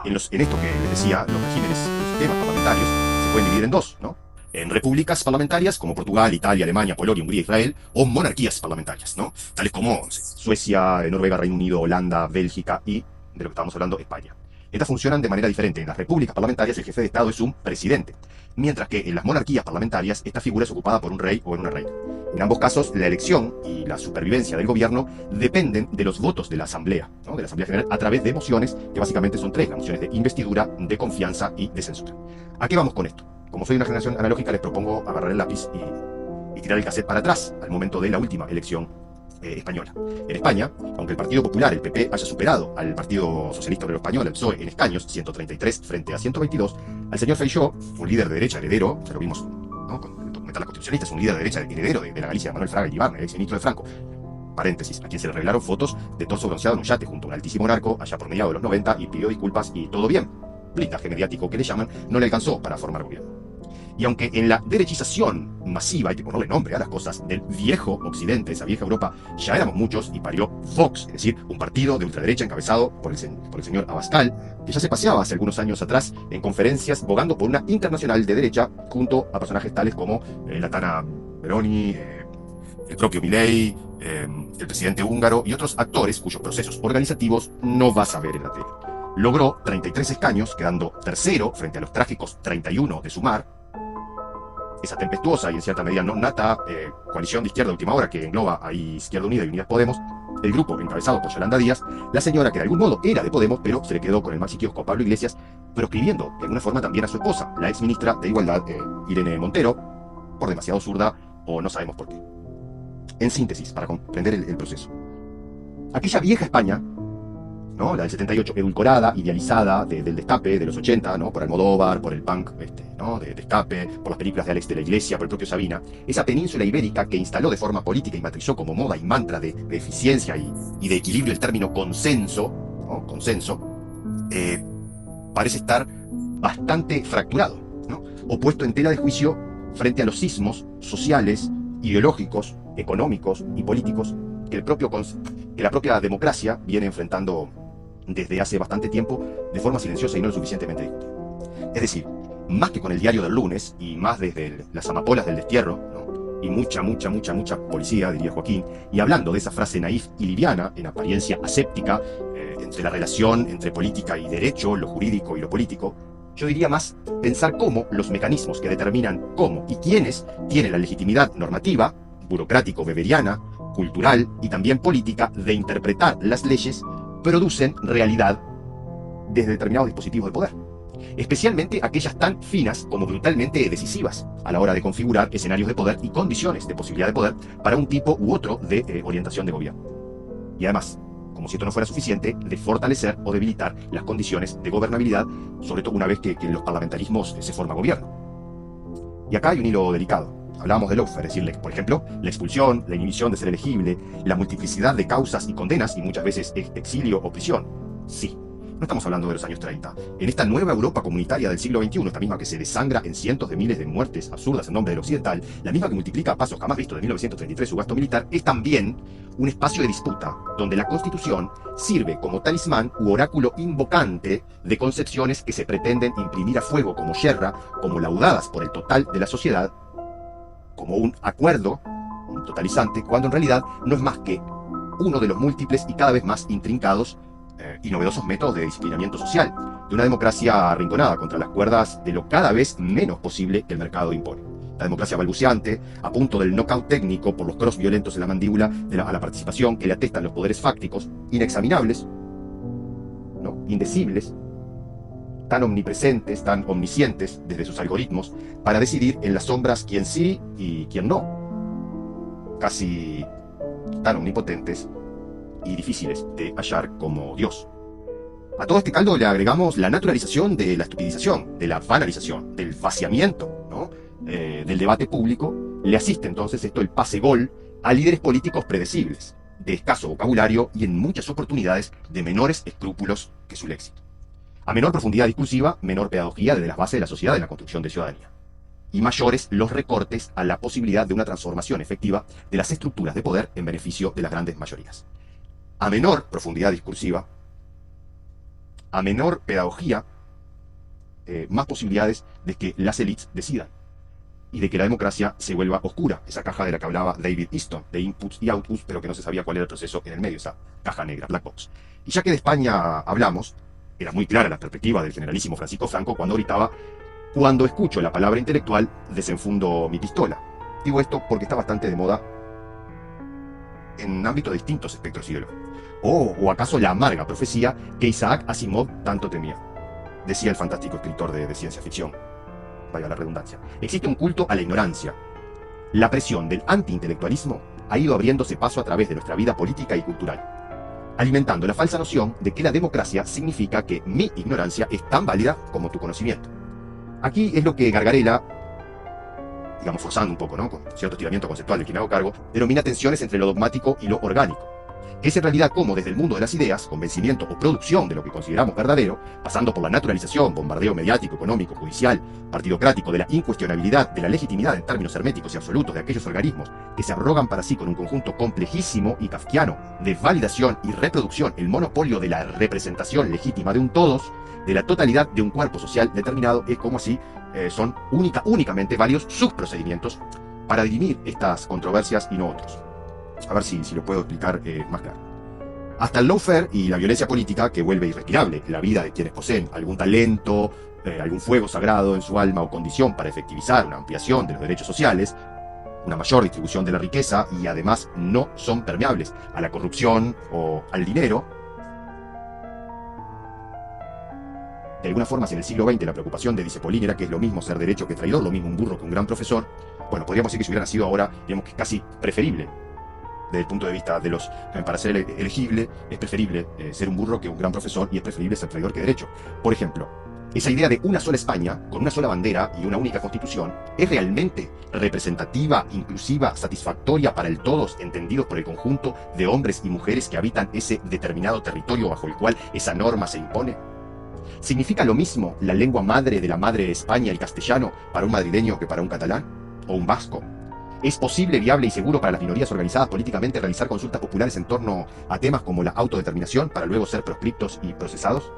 En esto que les decía, los regímenes, los sistemas parlamentarios se pueden dividir en dos, ¿no? En repúblicas parlamentarias como Portugal, Italia, Alemania, Polonia, Hungría, Israel, o monarquías parlamentarias, ¿no? Tales como no sé, Suecia, Noruega, Reino Unido, Holanda, Bélgica y, de lo que estamos hablando, España. Estas funcionan de manera diferente. En las repúblicas parlamentarias el jefe de Estado es un presidente, mientras que en las monarquías parlamentarias esta figura es ocupada por un rey o una reina. En ambos casos, la elección y la supervivencia del gobierno dependen de los votos de la Asamblea, ¿no? De la Asamblea General, a través de mociones, que básicamente son tres: las mociones de investidura, de confianza y de censura. ¿A qué vamos con esto? Como soy una generación analógica, les propongo agarrar el lápiz y tirar el cassette para atrás, al momento de la última elección española. En España, aunque el Partido Popular, el PP, haya superado al Partido Socialista Obrero Español, el PSOE, en escaños, 133 frente a 122, al señor Feijóo, un líder de derecha heredero, ya lo vimos, ¿no?, con el documental Las Constitucionalistas, un líder de derecha heredero de la Galicia de Manuel Fraga Iribarne, ex ministro de Franco, paréntesis, a quien se le revelaron fotos de torso bronceado en un yate junto a un altísimo narco allá por mediados de los 90 y pidió disculpas y todo bien. Blindaje mediático que le llaman, no le alcanzó para formar gobierno. Y aunque en la derechización masiva, hay que ponerle nombre a las cosas, del viejo Occidente, esa vieja Europa, ya éramos muchos y parió Vox, es decir, un partido de ultraderecha encabezado por el señor Abascal, que ya se paseaba hace algunos años atrás en conferencias bogando por una internacional de derecha junto a personajes tales como la Tana Meloni, el propio Milei, el presidente húngaro y otros actores cuyos procesos organizativos no vas a ver en la tele. Logró 33 escaños, quedando tercero frente a los trágicos 31 de Sumar. Esa tempestuosa y en cierta medida no nata coalición de izquierda de última hora que engloba a Izquierda Unida y Unidas Podemos, el grupo encabezado por Yolanda Díaz, la señora que de algún modo era de Podemos, pero se le quedó con el maxi kiosco Pablo Iglesias, proscribiendo de alguna forma también a su esposa, la ex ministra de Igualdad, Irene Montero, por demasiado zurda o no sabemos por qué. En síntesis, para comprender el proceso. Aquella vieja España, ¿no?, la del 78, edulcorada, idealizada del destape de los 80, ¿no?, por Almodóvar, por el punk, ¿no?, de destape, por las películas de Alex de la Iglesia, por el propio Sabina, esa península ibérica que instaló de forma política y matrizó como moda y mantra de eficiencia y de equilibrio el término consenso, ¿no?, consenso, parece estar bastante fracturado, ¿no?, opuesto en tela de juicio frente a los sismos sociales, ideológicos, económicos y políticos que la propia democracia viene enfrentando desde hace bastante tiempo de forma silenciosa y no lo suficientemente discutida. Es decir, más que con el diario del lunes y más desde las amapolas del destierro, ¿no?, y mucha policía, diría Joaquín, y hablando de esa frase naif y liviana, en apariencia aséptica, entre la relación entre política y derecho, lo jurídico y lo político, yo diría más pensar cómo los mecanismos que determinan cómo y quiénes tienen la legitimidad normativa, burocrático-weberiana, cultural y también política de interpretar las leyes, producen realidad desde determinados dispositivos de poder, especialmente aquellas tan finas como brutalmente decisivas a la hora de configurar escenarios de poder y condiciones de posibilidad de poder para un tipo u otro de orientación de gobierno. Y además, como si esto no fuera suficiente, de fortalecer o debilitar las condiciones de gobernabilidad, sobre todo una vez que en los parlamentarismos se forma gobierno. Y acá hay un hilo delicado. Hablábamos de lawfare, es decir, por ejemplo, la expulsión, la inhibición de ser elegible, la multiplicidad de causas y condenas y muchas veces exilio o prisión. Sí, no estamos hablando de los años 30. En esta nueva Europa comunitaria del siglo XXI, esta misma que se desangra en cientos de miles de muertes absurdas en nombre del occidental, la misma que multiplica a pasos jamás vistos de 1933 su gasto militar, es también un espacio de disputa donde la Constitución sirve como talismán u oráculo invocante de concepciones que se pretenden imprimir a fuego como yerra, como laudadas por el total de la sociedad, como un acuerdo, un totalizante, cuando en realidad no es más que uno de los múltiples y cada vez más intrincados y novedosos métodos de disciplinamiento social, de una democracia arrinconada contra las cuerdas de lo cada vez menos posible que el mercado impone. La democracia balbuceante, a punto del knockout técnico por los cross violentos en la mandíbula a la participación que le atestan los poderes fácticos, inexaminables, ¿no?, indecibles, tan omnipresentes, tan omniscientes desde sus algoritmos, para decidir en las sombras quién sí y quién no. Casi tan omnipotentes y difíciles de hallar como Dios. A todo este caldo le agregamos la naturalización de la estupidización, de la banalización, del vaciamiento, ¿no?, del debate público. Le asiste entonces esto el pase-gol a líderes políticos predecibles, de escaso vocabulario y en muchas oportunidades de menores escrúpulos que su léxico. A menor profundidad discursiva, menor pedagogía desde las bases de la sociedad en la construcción de ciudadanía. Y mayores los recortes a la posibilidad de una transformación efectiva de las estructuras de poder en beneficio de las grandes mayorías. A menor profundidad discursiva, a menor pedagogía, más posibilidades de que las élites decidan y de que la democracia se vuelva oscura, esa caja de la que hablaba David Easton, de inputs y outputs, pero que no se sabía cuál era el proceso en el medio, esa caja negra, black box. Y ya que de España hablamos, era muy clara la perspectiva del generalísimo Francisco Franco cuando gritaba: cuando escucho la palabra intelectual, desenfundo mi pistola. Digo esto porque está bastante de moda en ámbitos de distintos espectros ideológicos. ¿O acaso la amarga profecía que Isaac Asimov tanto temía? Decía el fantástico escritor de ciencia ficción, vaya la redundancia. Existe un culto a la ignorancia. La presión del antiintelectualismo ha ido abriéndose paso a través de nuestra vida política y cultural, alimentando la falsa noción de que la democracia significa que mi ignorancia es tan válida como tu conocimiento. Aquí es lo que Gargarella, digamos forzando un poco, ¿no?, con cierto estiramiento conceptual del que me hago cargo, denomina tensiones entre lo dogmático y lo orgánico. Es en realidad como desde el mundo de las ideas, convencimiento o producción de lo que consideramos verdadero, pasando por la naturalización, bombardeo mediático, económico, judicial, partidocrático, de la incuestionabilidad, de la legitimidad en términos herméticos y absolutos de aquellos organismos que se arrogan para sí con un conjunto complejísimo y kafkiano de validación y reproducción, el monopolio de la representación legítima de un todos, de la totalidad de un cuerpo social determinado, es como así son únicamente varios subprocedimientos para dirimir estas controversias y no otros. A ver si lo puedo explicar más claro. Hasta el lawfare y la violencia política, que vuelve irrespirable la vida de quienes poseen algún talento, algún fuego sagrado en su alma o condición para efectivizar una ampliación de los derechos sociales, una mayor distribución de la riqueza, y además no son permeables a la corrupción o al dinero. De alguna forma, si en el siglo XX la preocupación de Discepolín era que es lo mismo ser derecho que traidor, lo mismo un burro que un gran profesor, bueno, podríamos decir que si hubiera nacido ahora, digamos que es casi preferible, desde el punto de vista de los, para ser elegible, es preferible ser un burro que un gran profesor, y es preferible ser traidor que derecho. Por ejemplo, esa idea de una sola España, con una sola bandera y una única constitución, ¿es realmente representativa, inclusiva, satisfactoria para el todos, entendidos por el conjunto de hombres y mujeres que habitan ese determinado territorio bajo el cual esa norma se impone? ¿Significa lo mismo la lengua madre de la madre de España, el castellano, para un madrileño que para un catalán o un vasco? ¿Es posible, viable y seguro para las minorías organizadas políticamente realizar consultas populares en torno a temas como la autodeterminación para luego ser proscriptos y procesados?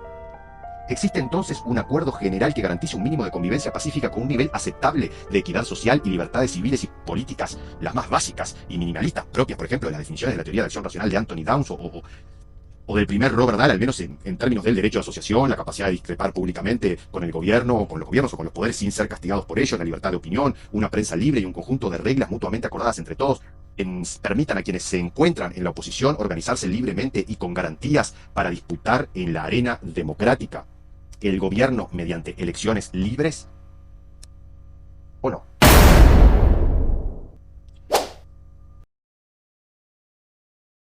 ¿Existe entonces un acuerdo general que garantice un mínimo de convivencia pacífica con un nivel aceptable de equidad social y libertades civiles y políticas, las más básicas y minimalistas, propias, por ejemplo, de las definiciones de la teoría de acción racional de Anthony Downs o del primer Robert Dahl, al menos en términos del derecho de asociación, la capacidad de discrepar públicamente con el gobierno o con los gobiernos o con los poderes sin ser castigados por ello, la libertad de opinión, una prensa libre y un conjunto de reglas mutuamente acordadas entre todos permitan a quienes se encuentran en la oposición organizarse libremente y con garantías para disputar en la arena democrática el gobierno mediante elecciones libres?